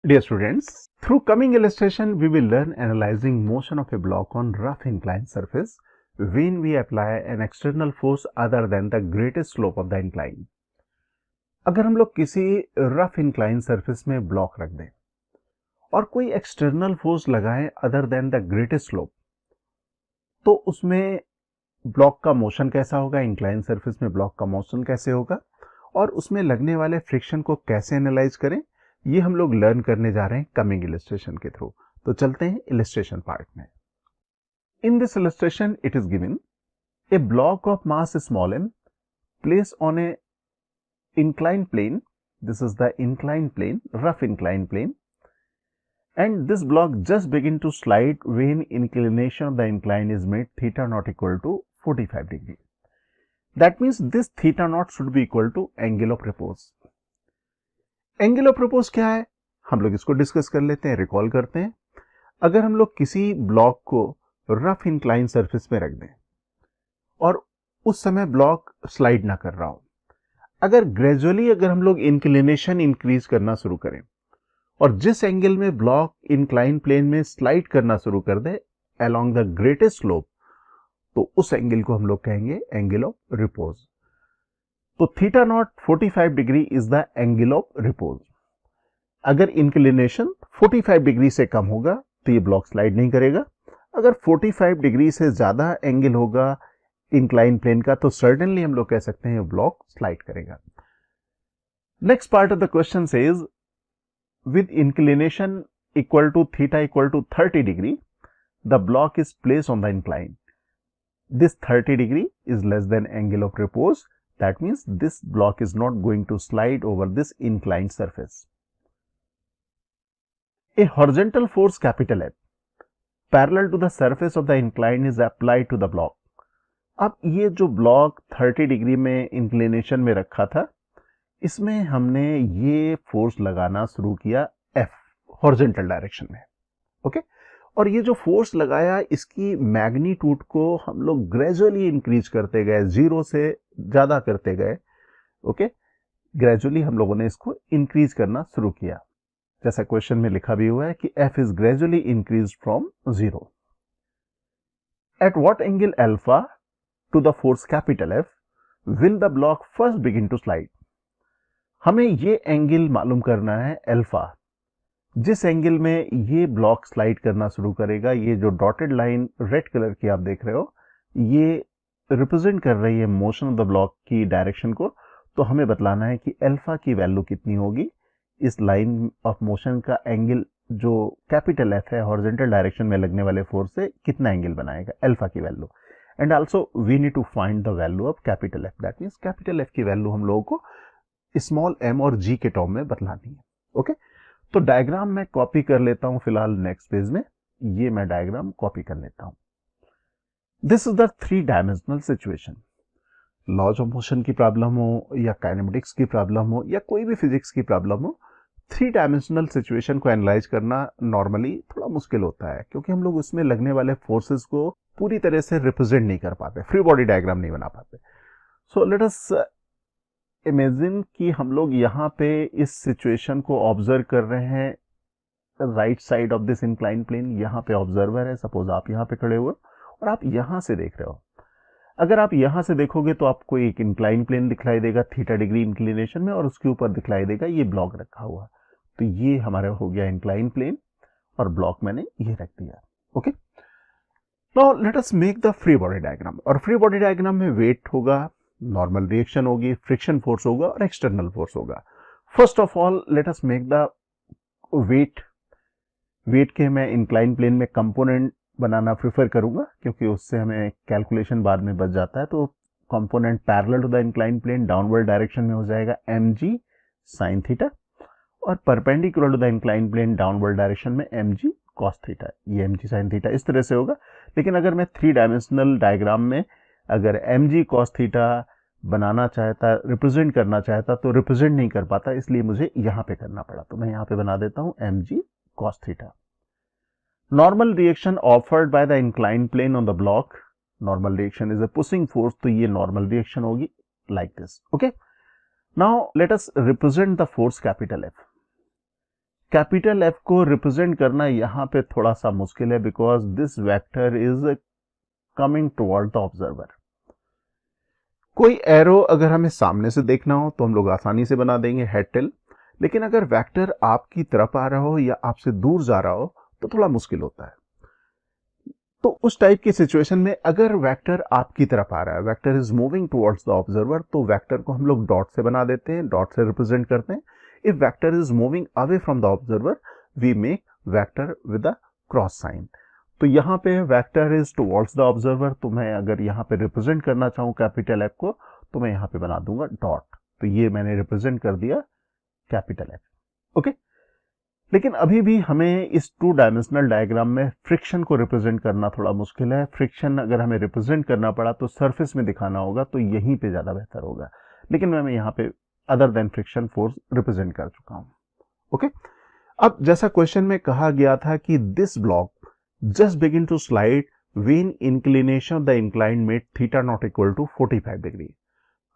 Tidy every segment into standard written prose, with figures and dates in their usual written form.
Dear students, through coming illustration, we will learn analyzing motion of a block on rough inclined surface when we apply an external force other than the greatest slope of the incline. अगर हम लोग किसी rough incline surface में block रख दें और कोई external force लगाएं other than the greatest slope, तो उसमें ब्लॉक का मोशन कैसा होगा, इंक्लाइन सरफेस में ब्लॉक का मोशन कैसे होगा और उसमें लगने वाले फ्रिक्शन को कैसे एनालाइज करें, ये हम लोग लर्न करने जा रहे हैं कमिंग इलस्ट्रेशन के थ्रू। तो चलते हैं इलस्ट्रेशन पार्ट में। In this illustration it is given A block of mass small m place on A inclined plane. This is the inclined plane, rough inclined plane, and this block just begin to slide when inclination of the incline is made theta naught equal to 45 degree. That means this theta naught should be equal to angle of repose. Angle of repose क्या है, हम लोग इसको discuss कर लेते हैं, recall करते हैं। अगर हम लोग किसी ब्लॉक को रफ इंक्लाइन सरफेस में रख दें और उस समय ब्लॉक स्लाइड ना कर रहा हो, अगर ग्रेजुअली अगर हम लोग इंक्लिनेशन इंक्रीज करना शुरू करें और जिस एंगल में ब्लॉक इंक्लाइन प्लेन में स्लाइड करना शुरू कर दे अलोंग द ग्रेटेस्ट स्लोप, तो उस एंगल को हम लोग कहेंगे एंगल ऑफ रिपोज। तो theta naught 45 degree is the angle of repose. अगर इंक्लिनेशन 45 डिग्री से कम होगा तो ये ब्लॉक स्लाइड नहीं करेगा। अगर 45 डिग्री से ज्यादा एंगल होगा इंक्लाइन प्लेन का, तो सर्टेनली हम लोग कह सकते हैं ब्लॉक स्लाइड करेगा। Next part of the question says with inclination equal to theta equal to 30 degree the block is place on the incline. This 30 degree is less than angle of repose, that means this block is not going to slide over this incline surface. A horizontal force capital F parallel to the surface of the incline is applied to the block. अब ये जो block 30 degree में inclination में रखा था, इसमें हमने ये फोर्स लगाना शुरू किया F हॉरिजॉन्टल डायरेक्शन में, ओके। और ये जो फोर्स लगाया इसकी मैग्नीट्यूड को हम लोग ग्रेजुअली इंक्रीज करते गए, 0 से ज्यादा करते गए, ओके। ग्रेजुअली हम लोगों ने इसको इंक्रीज करना शुरू किया, जैसा क्वेश्चन में लिखा भी हुआ है कि F is gradually increase from 0। At what angle alpha to the force capital F will the block first begin to slide। हमें ये एंगल मालूम करना है अल्फा, जिस एंगल में ये ब्लॉक स्लाइड करना शुरू करेगा। ये जो डॉटेड लाइन रेड कलर की आप देख रहे हो, ये रिप्रेजेंट कर रही है मोशन ऑफ द ब्लॉक की डायरेक्शन को। तो हमें बतलाना है कि अल्फा की वैल्यू कितनी होगी, इस लाइन ऑफ मोशन का एंगल जो कैपिटल F है हॉरिजॉन्टल डायरेक्शन में लगने वाले फोर्स से कितना एंगल बनाएगा, अल्फा की value. And also we need to find the value of capital F, that means capital F की वैल्यू हम लोगों को स्मॉल m और g के टर्म में बतलानी है, ओके। तो डायग्राम मैं कॉपी कर लेता हूं फिलहाल नेक्स्ट पेज में, ये मैं डायग्राम कॉपी कर लेता हूं। This is the 3 dimensional situation. Laws of motion की प्रॉब्लम हो या काइनेमेटिक्स की प्रॉब्लम हो या कोई भी फिजिक्स की प्रॉब्लम हो, 3 डायमेंशनल सिचुएशन को एनालाइज करना नॉर्मली थोड़ा मुश्किल होता है, क्योंकि हम लोग उसमें लगने वाले फोर्सेस को पूरी तरह से रिप्रेजेंट नहीं कर पाते, फ्री बॉडी डायग्राम नहीं बना पाते। सो लेट अस इमेजिन कि हम लोग यहाँ पे इस सिचुएशन को ऑब्जर्व कर रहे हैं right side of this incline plane. यहाँ पे ऑब्जर्वर है, सपोज आप यहाँ पे खड़े हुए और आप यहाँ से देख रहे हो। अगर आप यहाँ से देखोगे तो आपको एक इंक्लाइन प्लेन दिखलाई देगा थीटा डिग्री इंक्लिनेशन में, और उसके ऊपर दिखलाई देगा ये ब्लॉक रखा हुआ। तो ये हमारा हो गया इंक्लाइन प्लेन और ब्लॉक मैंने ये रख दिया, okay. Now let us make the free body diagram. और फ्री बॉडी डायग्राम में वेट होगा, नॉर्मल रिएक्शन होगी, फ्रिक्शन फोर्स होगा और एक्सटर्नल फोर्स होगा। First of all let us make the weight के मैं इंक्लाइन प्लेन में कंपोनेंट बनाना प्रेफर करूंगा, क्योंकि उससे हमें कैलकुलेशन बाद में बच जाता है। तो component parallel to the incline plane downward direction में हो जाएगा mg sin थीटा, और perpendicular to the incline plane downward direction में mg cos थीटा। ये mg sin थीटा इस तरह से होगा। लेकिन अगर मैं 3 डायमेंशनल डायग्राम में अगर mg cos थीटा बनाना चाहता, रिप्रेजेंट करना चाहता, तो रिप्रेजेंट नहीं कर पाता, इसलिए मुझे यहां पे करना पड़ा। तो मैं यहां पे बना देता हूं mg cos theta. Normal reaction offered by the incline plane on the block, normal reaction is a pushing force, तो ये नॉर्मल रिएक्शन होगी like this, okay. Now let us represent the force capital F। Capital F को represent करना यहाँ पे थोड़ा सा मुश्किल है, because this vector is coming toward the observer. कोई एरो अगर हमें सामने से देखना हो तो हम लोग आसानी से बना देंगे हेड टेल, लेकिन अगर वेक्टर आपकी तरफ आ रहा हो या आपसे दूर जा रहा हो तो थोड़ा मुश्किल होता है। तो उस टाइप की सिचुएशन में अगर वेक्टर आपकी तरफ आ रहा है, vector is moving towards the observer, तो वेक्टर को हम लोग डॉट से बना देते हैं, डॉट से रिप्रेजेंट करते हैं। If vector is moving away from the observer, we make vector with a cross sign. तो यहाँ पे vector is towards the observer, तो मैं अगर यहाँ पे रिप्रेजेंट करना चाहूँ कैपिटल एफ को तो मैं यहाँ पे बना दूंगा डॉट। तो ये मैंने रिप्रेजेंट कर दिया कैपिटल एफ। ओके, लेकिन अभी भी हमें इस 2 डायमेंशनल डायग्राम में फ्रिक्शन को रिप्रेजेंट करना थोड़ा मुश्किल है। फ्रिक्शन अगर हमें रिप्रेजेंट करना पड़ा तो सरफेस में दिखाना होगा, तो यहीं पे ज्यादा बेहतर होगा, लेकिन मैं यहाँ पे other than friction force represent कर चुका हूं। ओके, अब जैसा क्वेश्चन में कहा गया था कि this block just begin to slide when inclination of the incline made theta not equal to 45 degree.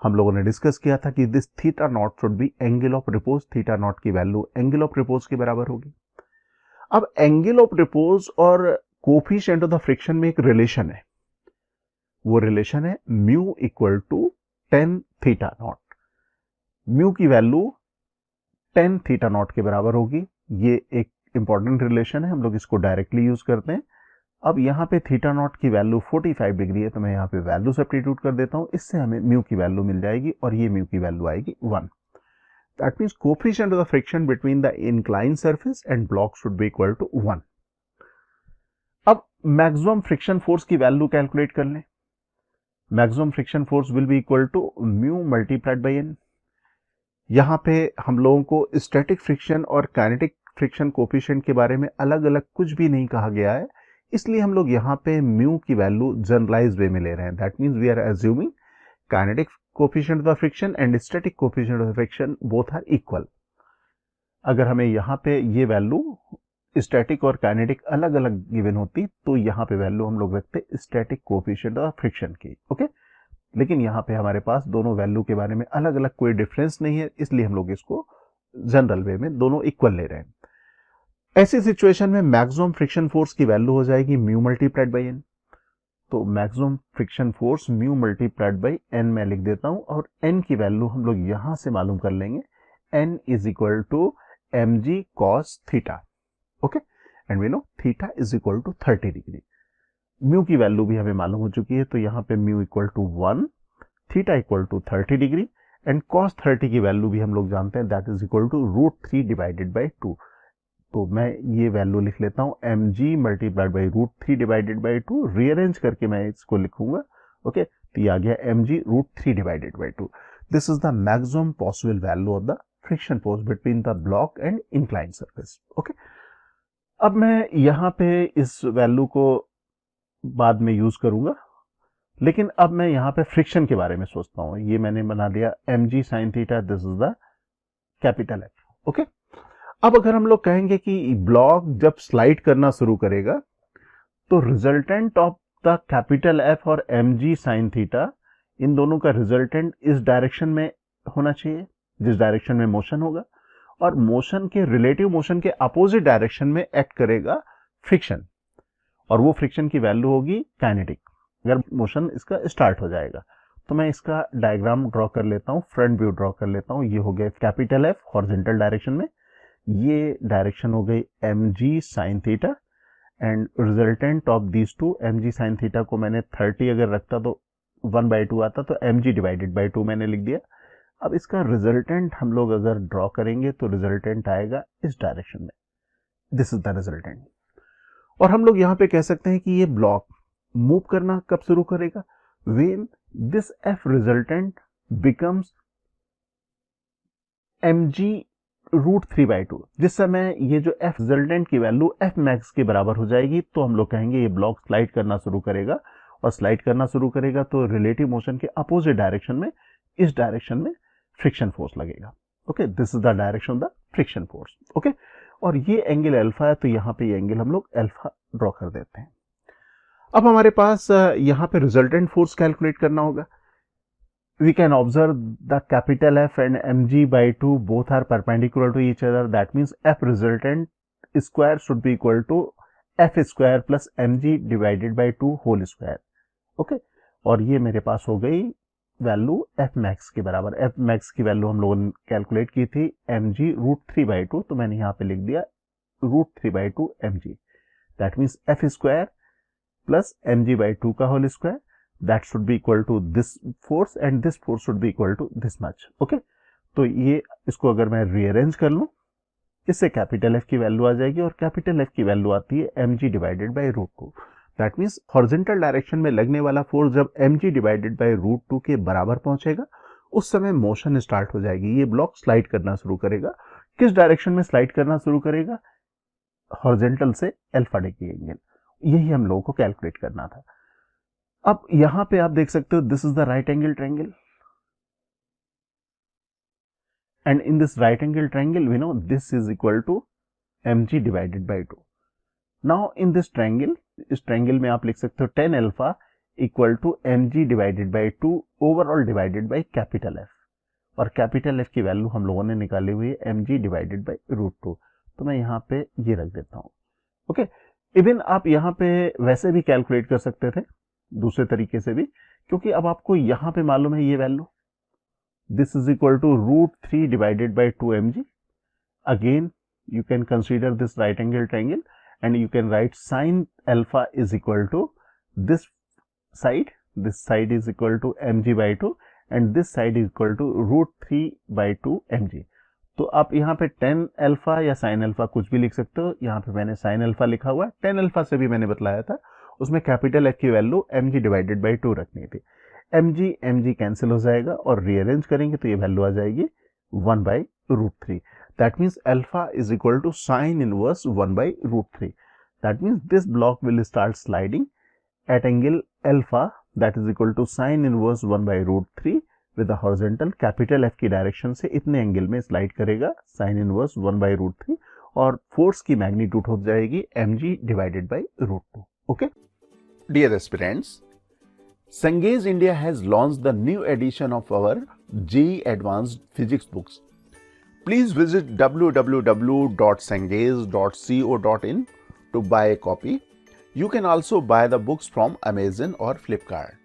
हम लोगों ने डिस्कस किया था कि this theta not should be angle of repose, theta not की वैल्यू एंगल ऑफ रिपोज के बराबर होगी। अब एंगल ऑफ रिपोज और कोफिशिएंट ऑफ द फ्रिक्शन में एक रिलेशन है, वो रिलेशन है mu equal to 10 theta not. Mu की वैल्यू 10 थीटा नॉट के बराबर होगी। ये एक इंपॉर्टेंट रिलेशन है, हम लोग इसको डायरेक्टली यूज करते हैं। अब यहाँ पे थीटा नॉट की वैल्यू 45 डिग्री है, तो मैं यहाँ पे वैल्यू सब्स्टिट्यूट कर देता हूँ, इससे हमें म्यू की वैल्यू मिल जाएगी और ये म्यू की वैल्यू आएगी 1। That means coefficient of the friction between the incline surface and block should be equal to 1। अब मैक्सिमम फ्रिक्शन फोर्स की वैल्यू कैलकुलेट कर लें। Maximum friction force will be equal to mu multiplied by N. यहाँ पे हम लोगों को static friction और काइनेटिक फ्रिक्शन कोफिशिएंट के बारे में अलग अलग कुछ भी नहीं कहा गया है, इसलिए हम लोग यहाँ पे म्यू की वैल्यू जनरलाइज वे में ले रहे हैं। That means we are assuming kinetic coefficient of the friction and static coefficient of the friction both are equal. अगर हमें यहाँ पे ये वैल्यू स्टैटिक और काइनेटिक अलग अलग गिवन होती तो यहाँ पे वैल्यू हम लोग रखते स्टैटिक कोफिशिएंट ऑफ फ्रिक्शन की। ओके, लेकिन यहाँ पे हमारे पास दोनों वैल्यू के बारे में अलग अलग कोई डिफरेंस नहीं है, इसलिए हम लोग इसको जनरल वे में दोनों इक्वल ले रहे हैं। ऐसी सिचुएशन में मैक्सिमम फ्रिक्शन फोर्स की वैल्यू हो जाएगी म्यू मल्टीप्लाइड बाई एन। तो maximum friction force mu multiplied by N मैं लिख देता हूं, और एन की वैल्यू हम लोग यहां से मालूम कर लेंगे, N is equal to M G cos theta. Okay, and we know theta is equal to 30 degree. Mu की वैल्यू भी हमें मालूम हो चुकी है, तो यहाँ पे mu equal to 1, theta equal to 30 degree, and cos 30 की वैल्यू भी हम लोग जानते हैं, that is equal to √3 divided by 2। तो मैं ये वैल्यू लिख लेता हूं M ji multiplied by √3 divided by 2। Rearrange करके मैं इसको लिखूंगा। ओके, तो ये आ गया M G √3 divided by 2। This is the maximum possible value of the friction force between the block and incline surface. Okay, अब मैं यहाँ पे इस वैल्यू को बाद में यूज करूंगा, लेकिन अब मैं यहाँ पे फ्रिक्शन के बारे में सोचता हूँ। ये मैंने बना दिया M G sine theta, this is the capital F. Okay, अब अगर हम लोग कहेंगे कि ब्लॉक जब स्लाइड करना शुरू करेगा तो resultant of the capital F और एम जी साइन थीटा, इन दोनों का रिजल्टेंट इस डायरेक्शन में होना चाहिए जिस डायरेक्शन में मोशन होगा, और मोशन के रिलेटिव मोशन के अपोजिट डायरेक्शन में एक्ट करेगा फ्रिक्शन, और वो फ्रिक्शन की वैल्यू होगी काइनेटिक अगर मोशन इसका स्टार्ट हो जाएगा। तो मैं इसका डायग्राम ड्रॉ कर लेता हूँ, फ्रंट व्यू ड्रॉ कर लेता हूँ। ये हो गया कैपिटल एफ हॉरिजॉन्टल डायरेक्शन में, ये डायरेक्शन हो गई M G sine theta, and resultant of these two, M G sine theta को मैंने 30 अगर रखता तो 1/2 आता, तो एम जी डिवाइडेड बाई 2 मैंने लिख दिया। अब इसका रिजल्टेंट हम लोग अगर ड्रॉ करेंगे तो रिजल्टेंट आएगा इस डायरेक्शन में, दिस इज द रिजल्टेंट। और हम लोग यहाँ पे कह सकते हैं कि ये ब्लॉक मूव करना कब शुरू करेगा, when this F resultant becomes M G √3/2। जिस समय ये जो एफ रिजल्टेंट की वैल्यू एफ मैक्स के बराबर हो जाएगी, तो हम लोग कहेंगे ये ब्लॉक स्लाइड करना शुरू करेगा, और स्लाइड करना शुरू करेगा तो रिलेटिव मोशन के अपोजिट डायरेक्शन में, इस डायरेक्शन में फ्रिक्शन फोर्स लगेगा। Okay, this is the direction of the friction force. Okay, और ये एंगल अल्फा है, तो यहाँ पे ये एंगल हम लोग अल्फा ड्रॉ कर देते हैं। अब हमारे पास यहाँ पे रिजल्टेंट फोर्स कैलकुलेट करना होगा। we can observe the capital F and mg by 2 both are perpendicular to each other. That means F resultant square should be equal to F square plus mg divided by 2 whole square. Okay, और ये मेरे पास हो गई value F max के बराबर. F max की value हम लोगों ने कैलकुलेट की थी mg √3/2, तो मैंने यहाँ पे लिख दिया √3/2 mg. That means F square plus mg by 2 का whole square, that should be equal to this force and this force should be equal to this much. Okay, तो ये इसको अगर मैं रीअरेंज कर लूं, इससे कैपिटल F की वैल्यू आ जाएगी और कैपिटल F की वैल्यू आती है mg divided by √2. That means horizontal direction में लगने वाला फोर्स जब mg डिवाइडेड बाय √2 के बराबर पहुंचेगा उस समय मोशन स्टार्ट हो जाएगी. ये ब्लॉक स्लाइड करना शुरू करेगा. किस डायरेक्शन में स्लाइड करना शुरू करेगा? हॉरिजॉन्टल से अल्फा डिग्री एंगल. यही हम लोगों को कैलकुलेट करना था. अब यहां पे आप देख सकते हो this is the right angle triangle and in this right angle triangle we know this is equal to mg divided by 2. Now in this triangle, इस ट्रायंगल में आप लिख सकते हो tan alpha equal to mg divided by 2 overall divided by capital F, और capital F की value हम लोगों ने निकाली हुई है mg डिवाइडेड बाय √2. तो मैं यहाँ पे ये रख देता हूँ. ओके, इवन आप यहाँ पे वैसे भी कैलकुलेट कर सकते थे दूसरे तरीके से भी, क्योंकि अब आपको यहां पे मालूम है ये value, this is equal to √3 divided by 2 mg. Again you can consider this right angle triangle and you can write sine alpha is equal to this side is equal to mg by 2 and this side is equal to √3/2 mg. तो आप यहाँ पे tan alpha या sine alpha कुछ भी लिख सकते हो. यहाँ पे मैंने साइन अल्फा लिखा हुआ है. tan अल्फा से भी मैंने बतलाया था, उसमें कैपिटल F की वैल्यू mg डिवाइडेड बाय 2 रखनी थी. mg कैंसिल हो जाएगा और रीअरेंज करेंगे तो ये वैल्यू आ जाएगी 1/√3. That means alpha is equal to sine inverse 1/√3. That means this block will start sliding at angle alpha that is equal to sine inverse 1/√3 with horizontal. Capital F की direction से इतने angle में slide करेगा sign inverse 1/√3 और force की magnitude हो जाएगी mg divided by √2. Okay, dear aspirants, Cengage India has launched the new edition of our JEE Advanced Physics books. Please visit www.cengage.co.in to buy a copy. You can also buy the books from Amazon or Flipkart.